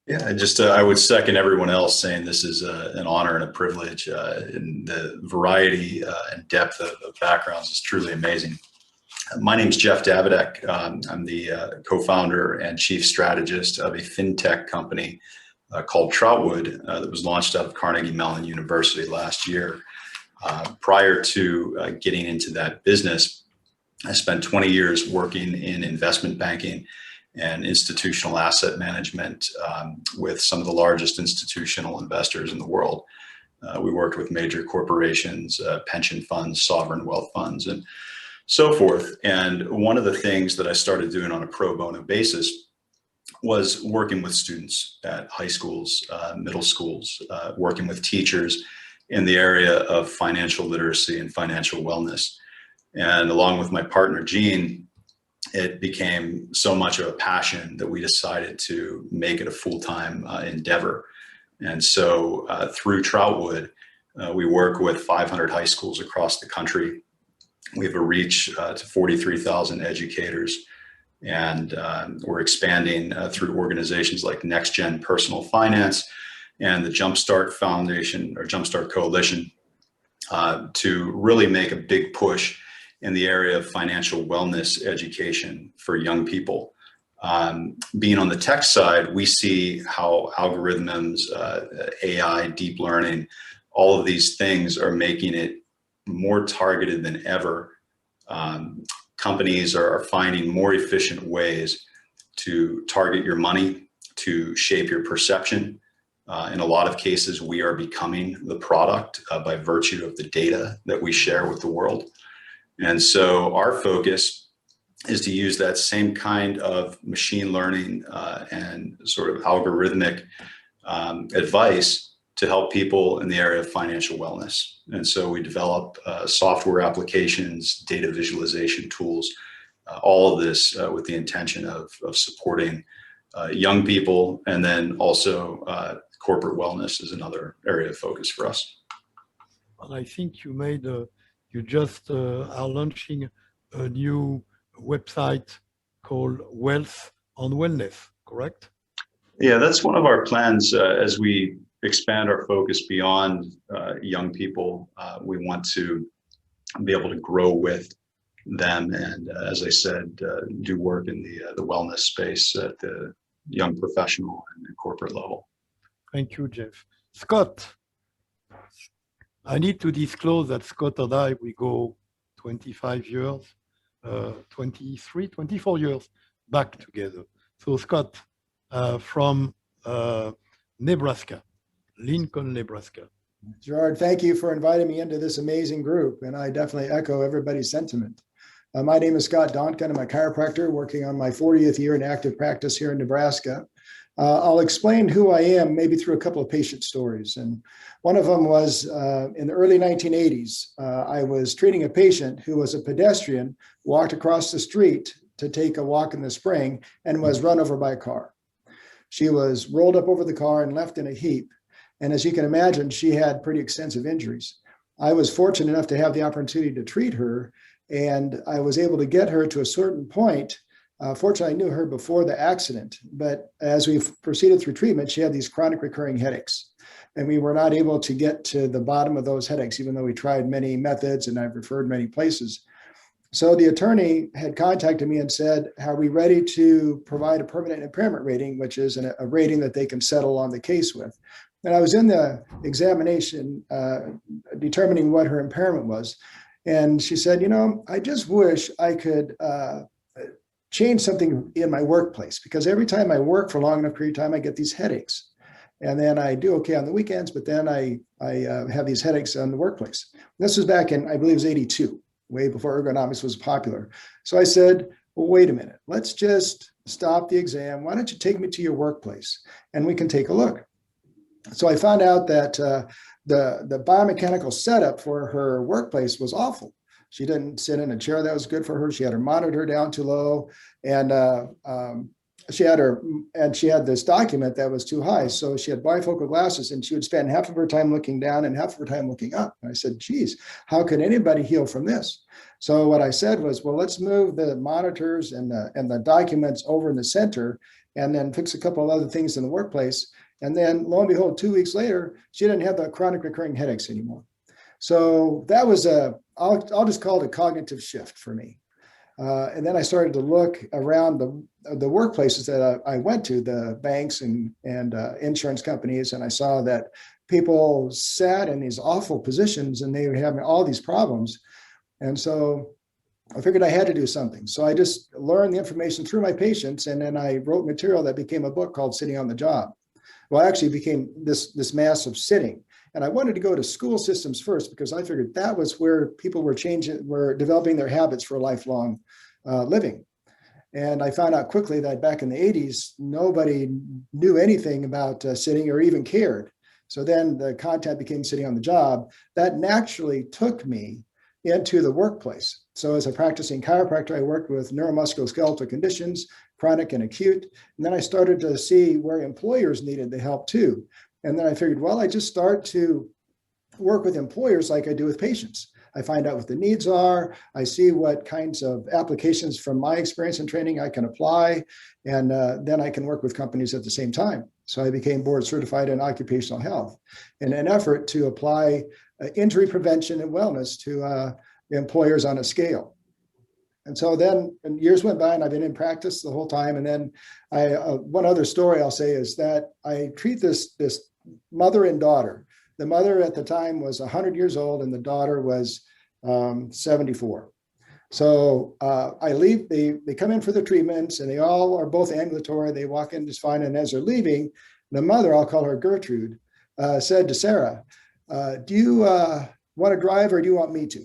Yeah, I would second everyone else saying this is an honor and a privilege. And the variety and depth of backgrounds is truly amazing. My name is Jeff Davidek. I'm the co-founder and chief strategist of a fintech company called Troutwood that was launched out of Carnegie Mellon University last year. Prior to getting into that business, I spent 20 years working in investment banking and institutional asset management with some of the largest institutional investors in the world. We worked with major corporations, pension funds, sovereign wealth funds, and so forth. And one of the things that I started doing on a pro bono basis was working with students at high schools, middle schools, working with teachers in the area of financial literacy and financial wellness. And along with my partner, Gene, it became so much of a passion that we decided to make it a full-time endeavor. And so through Troutwood, we work with 500 high schools across the country. We have a reach to 43,000 educators. And we're expanding through organizations like Next Gen Personal Finance and the Jumpstart Foundation or Jumpstart Coalition to really make a big push in the area of financial wellness education for young people. Being on the tech side, we see how algorithms, AI, deep learning, all of these things are making it more targeted than ever. Companies are finding more efficient ways to target your money, to shape your perception. In a lot of cases, we are becoming the product by virtue of the data that we share with the world. And so our focus is to use that same kind of machine learning and sort of algorithmic advice to help people in the area of financial wellness. And so we develop software applications, data visualization tools all of this with the intention of supporting young people, and then also corporate wellness is another area of focus for us. And I think you just are launching a new website called Wealth on Wellness, correct? Yeah, that's one of our plans as we expand our focus beyond young people. We want to be able to grow with them, and as I said, do work in the wellness space at the young professional and corporate level. Thank you, Jeff. Scott, I need to disclose that Scott and I, we go 25 years, 23, 24 years back together. So Scott, from Nebraska, Lincoln, Nebraska. Gerard, thank you for inviting me into this amazing group, and I definitely echo everybody's sentiment. My name is Scott Donkin. I'm a chiropractor working on my 40th year in active practice here in Nebraska. I'll explain who I am maybe through a couple of patient stories. And one of them was in the early 1980s, I was treating a patient who was a pedestrian, walked across the street to take a walk in the spring, and was run over by a car. She was rolled up over the car and left in a heap. And as you can imagine, she had pretty extensive injuries. I was fortunate enough to have the opportunity to treat her, and I was able to get her to a certain point. Fortunately, I knew her before the accident, but as we proceeded through treatment, she had these chronic recurring headaches, and we were not able to get to the bottom of those headaches, even though we tried many methods and I've referred many places. So the attorney had contacted me and said, are we ready to provide a permanent impairment rating, which is a rating that they can settle on the case with? And I was in the examination determining what her impairment was. And she said, I just wish I could change something in my workplace, because every time I work for a long enough period of time, I get these headaches. And then I do okay on the weekends, but then I have these headaches on the workplace. This was back in, I believe it was 82, way before ergonomics was popular. So I said, well, wait a minute, let's just stop the exam. Why don't you take me to your workplace and we can take a look? So I found out that the biomechanical setup for her workplace was awful. She didn't sit in a chair that was good for her. She had her monitor down too low, and she had this document that was too high. So she had bifocal glasses, and she would spend half of her time looking down and half of her time looking up. And I said, geez, how could anybody heal from this? So what I said was, well, let's move the monitors and the documents over in the center, and then fix a couple of other things in the workplace. And then lo and behold, 2 weeks later, she didn't have the chronic recurring headaches anymore. So that was I'll just call it a cognitive shift for me. And then I started to look around the workplaces that I went to, the banks and insurance companies, and I saw that people sat in these awful positions and they were having all these problems. And so I figured I had to do something. So I just learned the information through my patients, and then I wrote material that became a book called Sitting on the Job. Well, actually became this massive sitting. And I wanted to go to school systems first, because I figured that was where people were developing their habits for lifelong living. And I found out quickly that back in the 80s, nobody knew anything about sitting or even cared. So then the content became Sitting on the Job. That naturally took me into the workplace. So as a practicing chiropractor, I worked with neuromusculoskeletal conditions, chronic and acute. And then I started to see where employers needed the help too. And then I figured, well, I just start to work with employers like I do with patients. I find out what the needs are. I see what kinds of applications from my experience and training I can apply. And then I can work with companies at the same time. So I became board certified in occupational health in an effort to apply injury prevention and wellness to employers on a scale. And so then years went by and I've been in practice the whole time. And then one other story I'll say is that I treat this mother and daughter. The mother at the time was 100 years old and the daughter was 74. So I leave, they come in for the treatments and they all are both ambulatory. They walk in just fine. And as they're leaving, the mother, I'll call her Gertrude, said to Sarah, do you want to drive or do you want me to?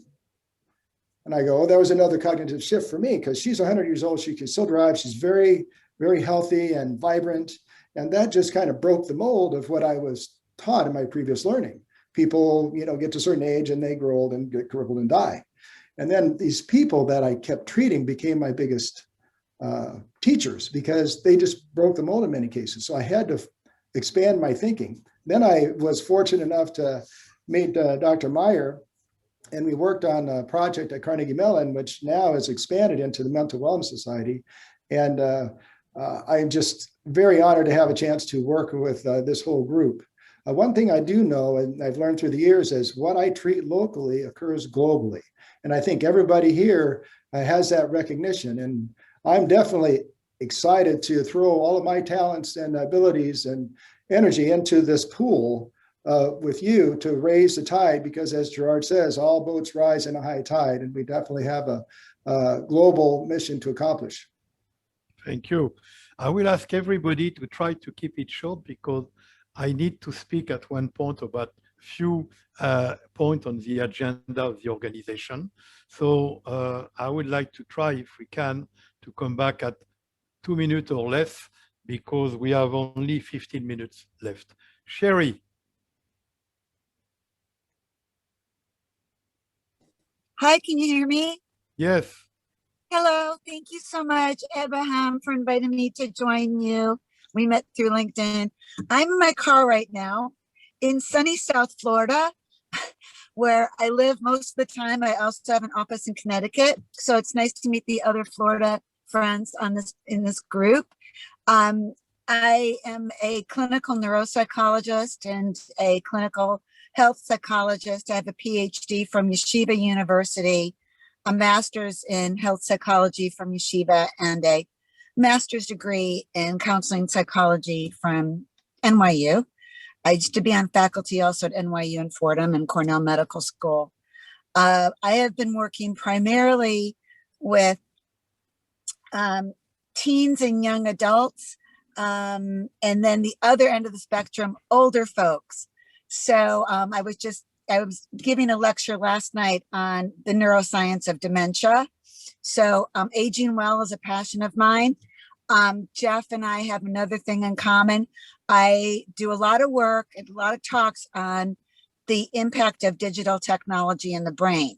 And I go, oh, that was another cognitive shift for me, because she's 100 years old. She can still drive. She's very, very healthy and vibrant. And that just kind of broke the mold of what I was taught in my previous learning. People, get to a certain age and they grow old and get crippled and die. And then these people that I kept treating became my biggest teachers because they just broke the mold in many cases. So I had to expand my thinking. Then I was fortunate enough to meet Dr. Meyer, and we worked on a project at Carnegie Mellon, which now has expanded into the Mental Wellness Society. And I'm just very honored to have a chance to work with this whole group. One thing I do know, and I've learned through the years, is what I treat locally occurs globally. And I think everybody here has that recognition. And I'm definitely excited to throw all of my talents and abilities and energy into this pool with you to raise the tide, because as Gerard says, all boats rise in a high tide, and we definitely have a global mission to accomplish. Thank you. I will ask everybody to try to keep it short because I need to speak at one point about few points on the agenda of the organization. So I would like to try, if we can, to come back at 2 minutes or less because we have only 15 minutes left. Sherry. Hi, can you hear me? Yes. Hello, thank you so much, Abraham, for inviting me to join you. We met through LinkedIn. I'm in my car right now in sunny South Florida, where I live most of the time. I also have an office in Connecticut, so it's nice to meet the other Florida friends in this group. I am a clinical neuropsychologist and a clinical health psychologist. I have a PhD from Yeshiva University, a master's in health psychology from Yeshiva, and a master's degree in counseling psychology from NYU. I used to be on faculty also at NYU and Fordham and Cornell Medical School. I have been working primarily with teens and young adults, and then the other end of the spectrum, older folks. So I was giving a lecture last night on the neuroscience of dementia. So aging well is a passion of mine. Jeff and I have another thing in common. I do a lot of work and a lot of talks on the impact of digital technology in the brain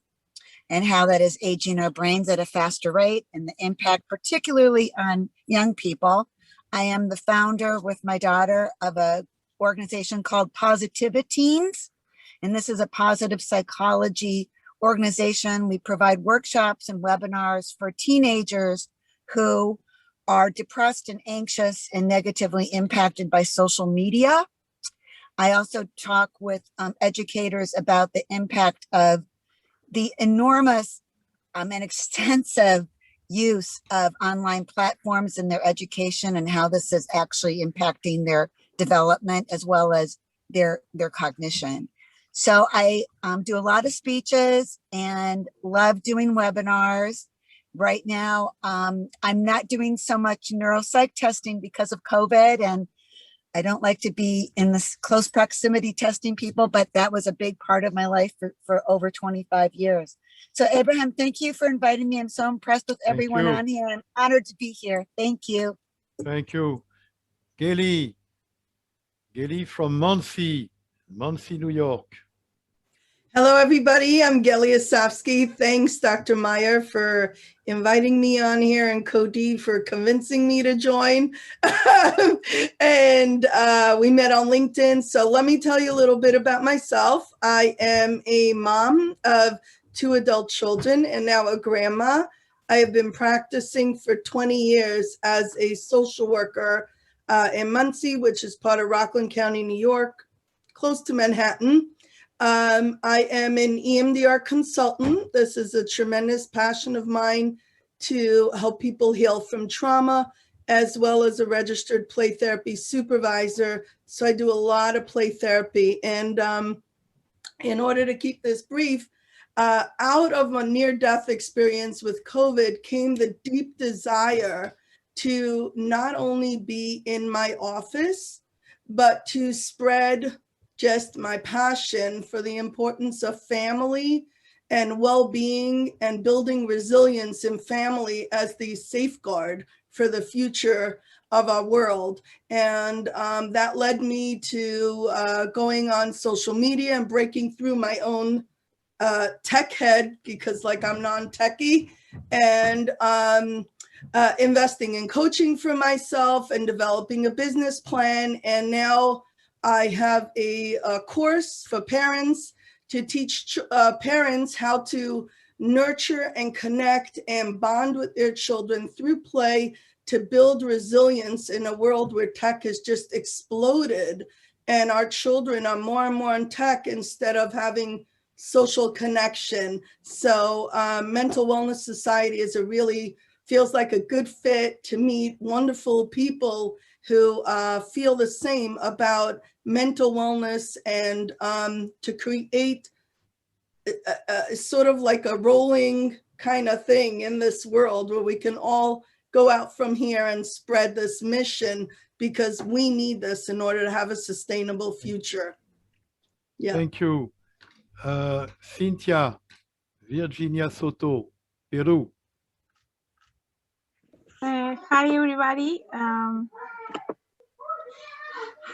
and how that is aging our brains at a faster rate and the impact particularly on young people. I am the founder with my daughter of an organization called Positivity Teens, and this is a positive psychology organization. We provide workshops and webinars for teenagers who are depressed and anxious and negatively impacted by social media. I also talk with educators about the impact of the enormous and extensive use of online platforms in their education and how this is actually impacting their development as well as their cognition. So I do a lot of speeches and love doing webinars. Right now, I'm not doing so much neuropsych testing because of COVID, and I don't like to be in this close proximity testing people, but that was a big part of my life for over 25 years. So Abraham, thank you for inviting me. I'm so impressed with everyone on here. I'm honored to be here. Thank you. Thank you. Gaily from Muncie, New York. Hello, everybody. I'm Gelly Asofsky. Thanks, Dr. Meyer, for inviting me on here and Cody for convincing me to join. And we met on LinkedIn. So let me tell you a little bit about myself. I am a mom of 2 adult children and now a grandma. I have been practicing for 20 years as a social worker in Muncie, which is part of Rockland County, New York, close to Manhattan. I am an EMDR consultant. This is a tremendous passion of mine to help people heal from trauma, as well as a registered play therapy supervisor. So I do a lot of play therapy. And in order to keep this brief, out of a near-death experience with COVID came the deep desire to not only be in my office, but to spread just my passion for the importance of family and well-being and building resilience in family as the safeguard for the future of our world. And that led me to going on social media and breaking through my own tech head because like I'm non-techie, and investing in coaching for myself and developing a business plan. And now I have a course for parents to teach parents how to nurture and connect and bond with their children through play to build resilience in a world where tech has just exploded and our children are more and more in tech instead of having social connection. So Mental Wellness Society is feels like a good fit to meet wonderful people who feel the same about mental wellness, and to create sort of like a rolling kind of thing in this world where we can all go out from here and spread this mission, because we need this in order to have a sustainable future. Yeah. Thank you. Cynthia, Virginia Soto, Peru. Hi, everybody.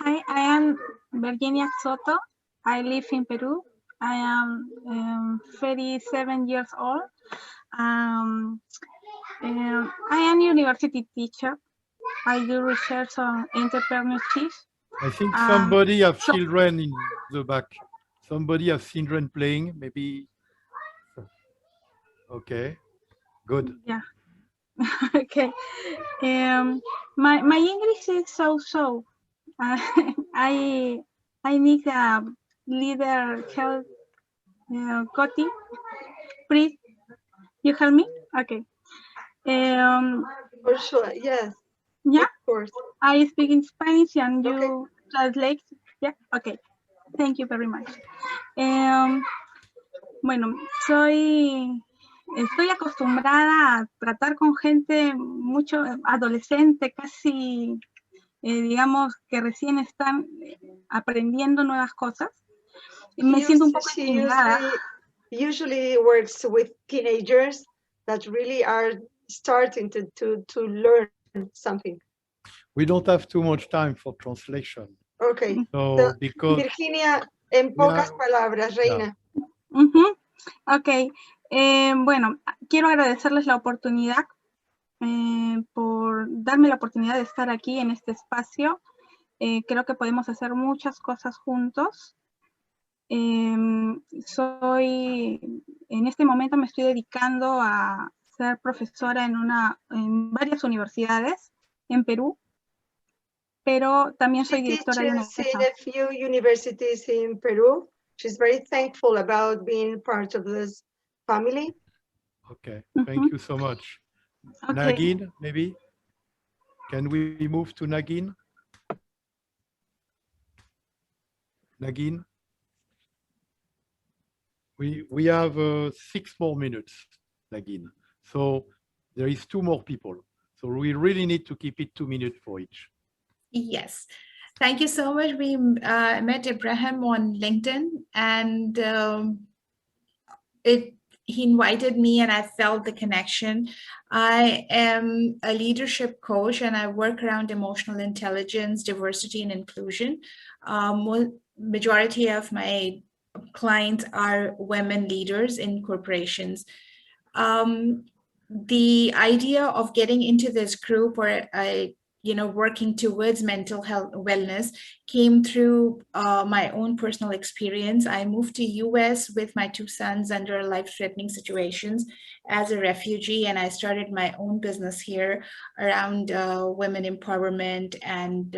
Hi, I am Virginia Soto. I live in Peru. I am 37 years old. I am university teacher. I do research on entrepreneurship. I think somebody have children in the back. Somebody have children playing, maybe. Okay, good. Yeah. Okay. My English is so. I need a leader help. Coti, please. You help me? Okay. For sure, yes. Yeah, of course. I speak in Spanish and you translate. Yeah, okay. Thank you very much. Bueno, estoy acostumbrada a tratar con gente mucho adolescente, casi, digamos, que recién están aprendiendo nuevas cosas. Me siento un poco intimidada. Usually works with teenagers that really are starting to learn something. We don't have too much time for translation. Okay. So, because Virginia, en pocas palabras, Reina. Ok. Bueno, quiero agradecerles la oportunidad por darme la oportunidad de estar aquí en este espacio. Creo que podemos hacer muchas cosas juntos. En este momento me estoy dedicando a ser profesora en varias universidades en Perú, pero también soy directora de una empresa. In a few universities in Peru. She's very thankful about being part of this family. Okay, thank you so much. Okay. Nagin, maybe? Can we move to Nagin? Nagin? We have 6 more minutes, Nagin. So there is 2 more people. So we really need to keep it 2 minutes for each. Yes. Thank you so much. We met Abraham on LinkedIn, and he invited me and I felt the connection. I am a leadership coach and I work around emotional intelligence, diversity and inclusion. Majority of my clients are women leaders in corporations. The idea of getting into this group, or working towards mental health wellness, came through my own personal experience. I moved to US with my 2 sons under life-threatening situations as a refugee, and I started my own business here around women empowerment and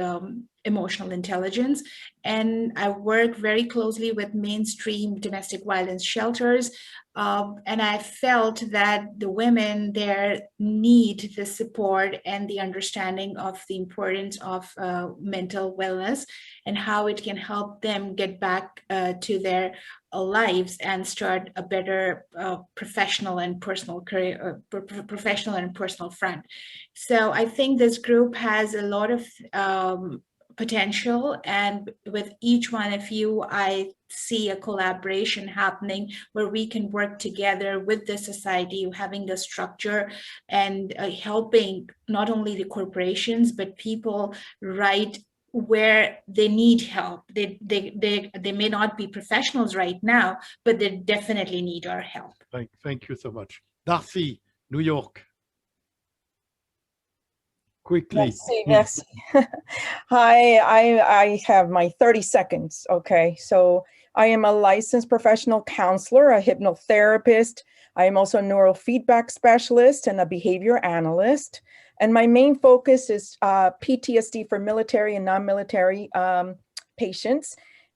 emotional intelligence. And I work very closely with mainstream domestic violence shelters. And I felt that the women there need the support and the understanding of the importance of mental wellness and how it can help them get back to their lives and start a better professional and personal career, professional and personal front. So I think this group has a lot of potential, and with each one of you, I see a collaboration happening where we can work together with the society, having a structure and helping not only the corporations, but people write where they need help. They may not be professionals right now, but they definitely need our help. Thank you so much. Darcy, New York. Quickly. Merci. Hi, I have my 30 seconds. Okay, so I am a licensed professional counselor, a hypnotherapist. I am also a neurofeedback specialist and a behavior analyst. And my main focus is PTSD for military and non-military patients,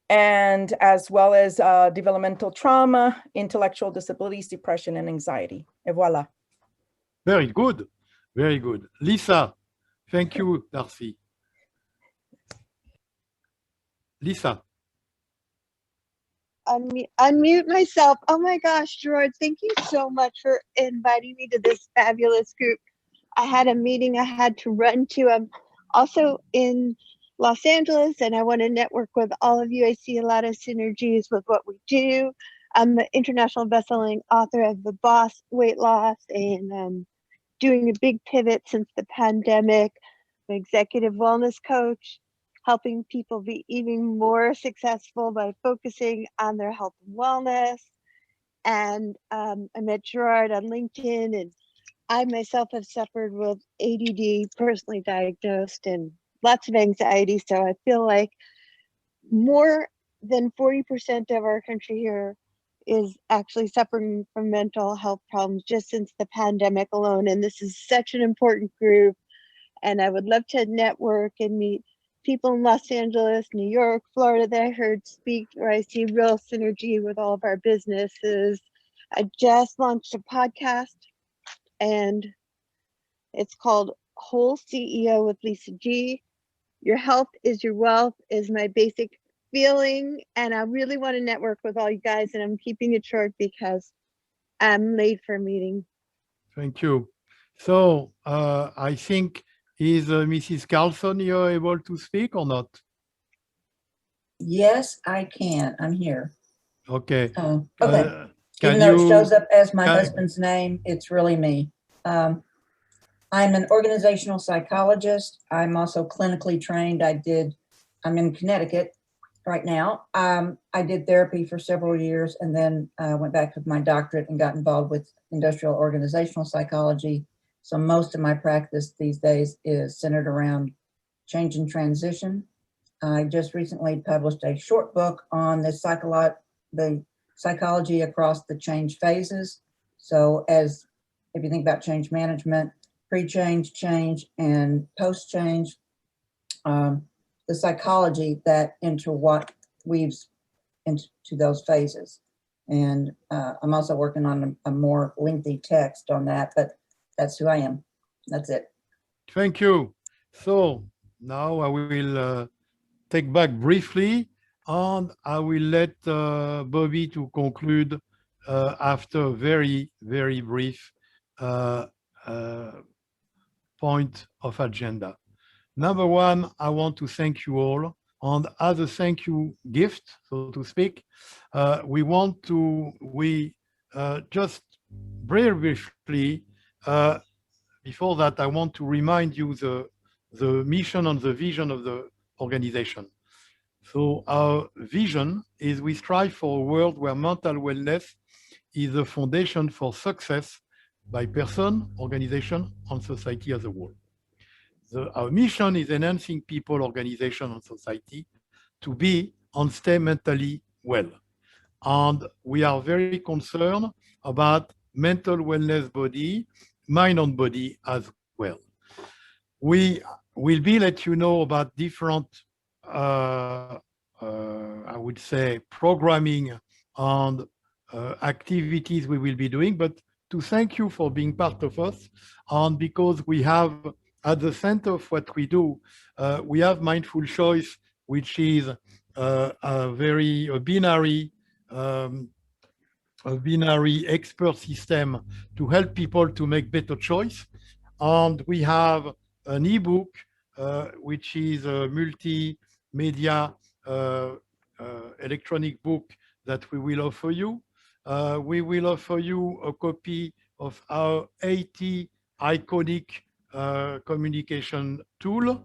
and as well as developmental trauma, intellectual disabilities, depression, and anxiety. Et voilà. Very good. Very good. Lisa. Thank you, Darcy. Lisa. Unmute myself. Oh my gosh, Gerard, thank you so much for inviting me to this fabulous group. I had a meeting I had to run to. I'm also in Los Angeles and I want to network with all of you. I see a lot of synergies with what we do. I'm an international best-selling author of The Boss Weight Loss and doing a big pivot since the pandemic. I'm an executive wellness coach, helping people be even more successful by focusing on their health and wellness. And I met Gerard on LinkedIn, and I myself have suffered with ADD, personally diagnosed, and lots of anxiety. So I feel like more than 40% of our country here is actually suffering from mental health problems just since the pandemic alone. And this is such an important group. And I would love to network and meet people in Los Angeles, New York, Florida that I heard speak, where I see real synergy with all of our businesses. I just launched a podcast and it's called Whole CEO with Lisa G. Your health is your wealth is my basic feeling, and I really want to network with all you guys, and I'm keeping it short because I'm late for a meeting. Thank you. So I think is Mrs. Carlson, you're able to speak or not? Yes, I can. I'm here. Okay. Okay. Even though it shows up as my husband's name, it's really me. I'm an organizational psychologist. I'm also clinically trained. I'm in Connecticut right now. I did therapy for several years and then went back with my doctorate and got involved with industrial organizational psychology. So most of my practice these days is centered around change and transition. I just recently published a short book on the psychology across the change phases. So if you think about change management, pre-change, change, and post-change, the psychology that weaves into those phases. And I'm also working on a more lengthy text on that, but that's who I am. That's it. Thank you. So now I will take back briefly, and I will let Bobby to conclude after a very, very brief point of agenda. Number one, I want to thank you all. And as a thank you gift, so to speak, we just very briefly, before that, I want to remind you the mission and the vision of the organization. So our vision is we strive for a world where mental wellness is the foundation for success by person, organization, and society as a whole. Our mission is enhancing people, organization, and society to be and stay mentally well. And we are very concerned about mental wellness body, mind and body as well. We will let you know about different, I would say, programming and activities we will be doing, but to thank you for being part of us. And because we have at the center of what we do, we have Mindful Choice, which is a binary expert system to help people to make better choice. And we have an ebook, which is a multimedia electronic book that we will offer you. We will offer you a copy of our 80 iconic communication tool.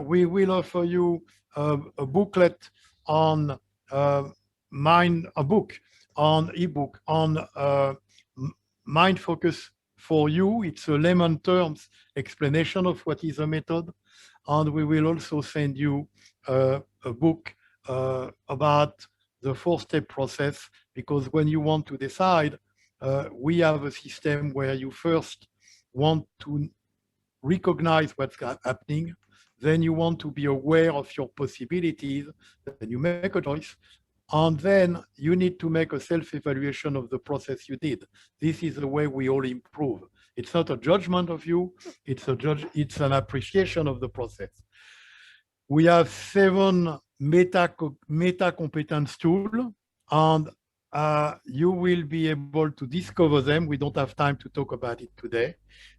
We will offer you a booklet on ebook on Mind Focus for You. It's a layman terms explanation of what is a method. And we will also send you a book about the 4-step process, because when you want to decide, we have a system where you first want to recognize what's happening, then you want to be aware of your possibilities, then you make a choice, and then you need to make a self-evaluation of the process you did. This is the way we all improve. It's not a judgment of you, it's an appreciation of the process. We have 7 meta competence tools, and you will be able to discover them. We don't have time to talk about it today.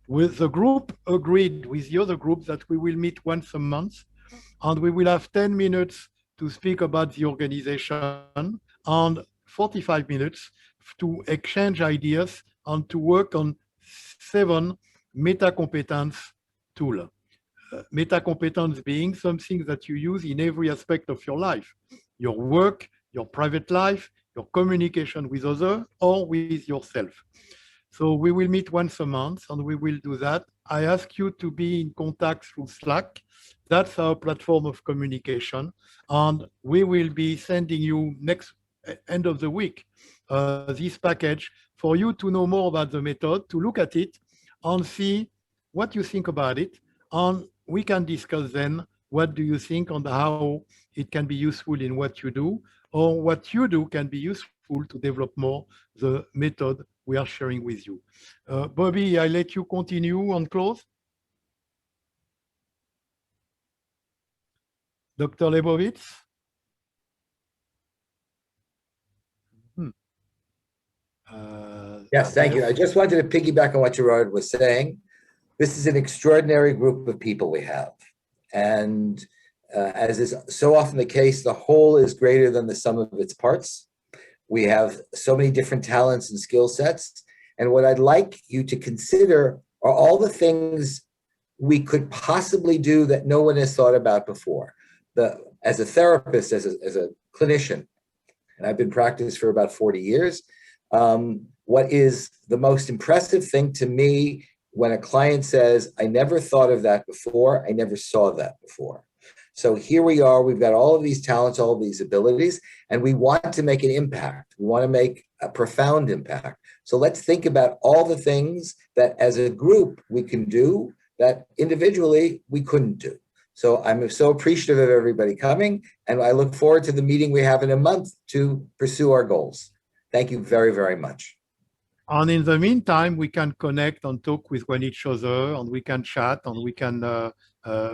With the group agreed with the other group that we will meet once a month, and we will have 10 minutes to speak about the organization and 45 minutes to exchange ideas and to work on 7 meta competence tools. Meta competence being something that you use in every aspect of your life, your work, your private life, your communication with others, or with yourself. So we will meet once a month and we will do that. I ask you to be in contact through Slack. That's our platform of communication. And we will be sending you next end of the week this package for you to know more about the method, to look at it and see what you think about it. And we can discuss then what do you think and how it can be useful in what you do, or what you do can be useful to develop more the method we are sharing with you. Bobby, I let you continue and close. Dr. Lebovitz? Yes, thank you. I just wanted to piggyback on what Gerard was saying. This is an extraordinary group of people we have. And as is so often the case, the whole is greater than the sum of its parts. We have so many different talents and skill sets. And what I'd like you to consider are all the things we could possibly do that no one has thought about before. As a therapist, as a clinician, and I've been practicing for about 40 years, what is the most impressive thing to me when a client says, I never thought of that before, I never saw that before. So here we are, we've got all of these talents, all of these abilities, and we want to make an impact. We want to make a profound impact. So let's think about all the things that as a group we can do that individually we couldn't do. So I'm so appreciative of everybody coming, and I look forward to the meeting we have in a month to pursue our goals. Thank you very, very much. And in the meantime, we can connect and talk with each other, and we can chat, and we can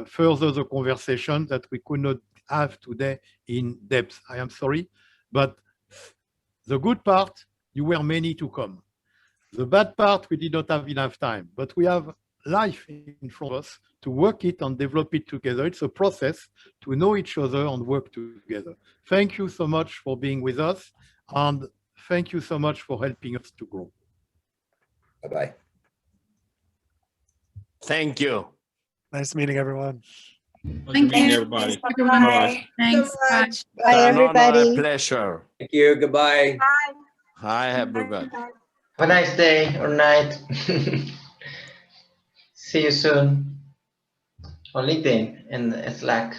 further the conversation that we could not have today in depth. I am sorry, but the good part, you were many to come. The bad part, we did not have enough time, but we have life in front of us to work it and develop it together. It's a process to know each other and work together. Thank you so much for being with us, and thank you so much for helping us to grow. Bye-bye. Thank you. Nice meeting everyone. Thank you, everybody. Bye. Thanks. Bye. Bye, everybody. My pleasure. Thank you. Goodbye. Bye. Hi, everybody. Have a nice day or night. See you soon on LinkedIn and Slack.